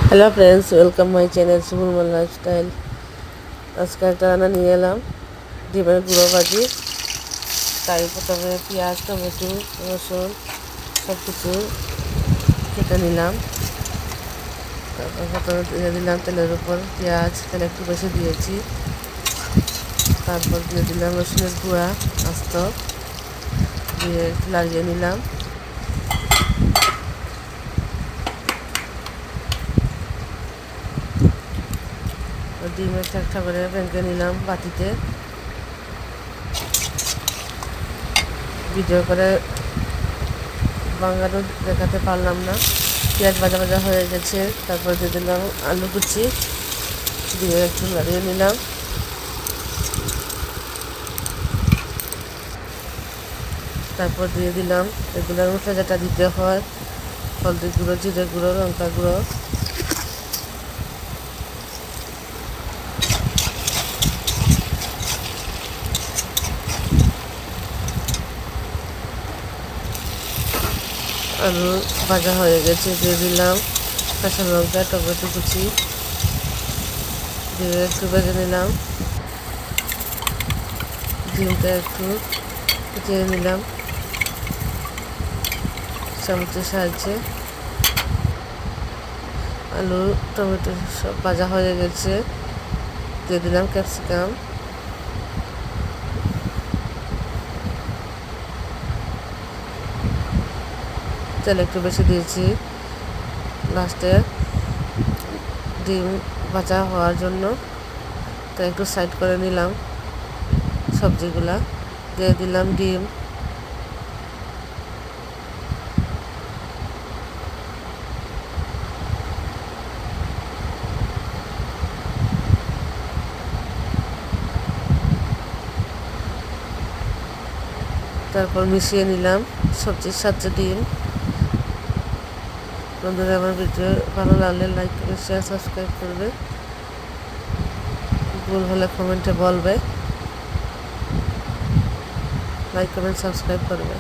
Hello friends, welcome my channel সুবর্ণ lifestyle. আজকে একটা রান্না নিয়ে এলাম ডিমের গুঁড়ো ভাজি। তাই প্রথমে পেঁয়াজ, টমেটো, রসুন সব কিছু কেটে নিলাম। তারপর প্রথমে দিয়ে দিলাম তেলের উপর পেঁয়াজ, তেল একটু বেশি দিয়েছি। তারপর দিয়ে দিলাম রসুনের গুঁড়া আস্ত, দিয়ে একটু লাগিয়ে নিলাম। ডিম একটা করে ভেঙে নিলাম বাটিতে। ভিডিও করে বাঙানো দেখাতে পারলাম না। পেঁয়াজ ভাজা ভাজা হয়ে গেছে। তারপর দিয়ে দিলাম আলু কুচি, দিয়ে একটু নাড়িয়ে নিলাম। তারপর দিয়ে দিলাম এগুলোর মশলা যেটা দিতে হয়, হলদি গুঁড়ো, জিরে গুঁড়ো, লঙ্কা গুঁড়ো। আলু ভাজা হয়ে গেছে, দিয়ে দিলাম কাঁচা লঙ্কা, টমেটো কুচি, দিয়ে একটু ভেজে নিলাম। ডিমটা একটু কুচিয়ে নিলাম চামচের সাহায্যে। আলু টমেটো সব ভাজা হয়ে গেছে, দিয়ে দিলাম ক্যাপসিকাম। তেল একটু বেশি দিয়েছি লাস্টে ডিম ভাজা হওয়ার জন্য। তাই একটু সাইড করে নিলাম সবজিগুলা, দিয়ে দিলাম ডিম। তারপর মিশিয়ে নিলাম সবজির সাথে ডিম। বন্ধুরা, আমার ভিডিও ভালো লাগলে লাইক করে শেয়ার সাবস্ক্রাইব করবে। ভুল হলে কমেন্টে বলবে। লাইক কমেন্ট সাবস্ক্রাইব করবে।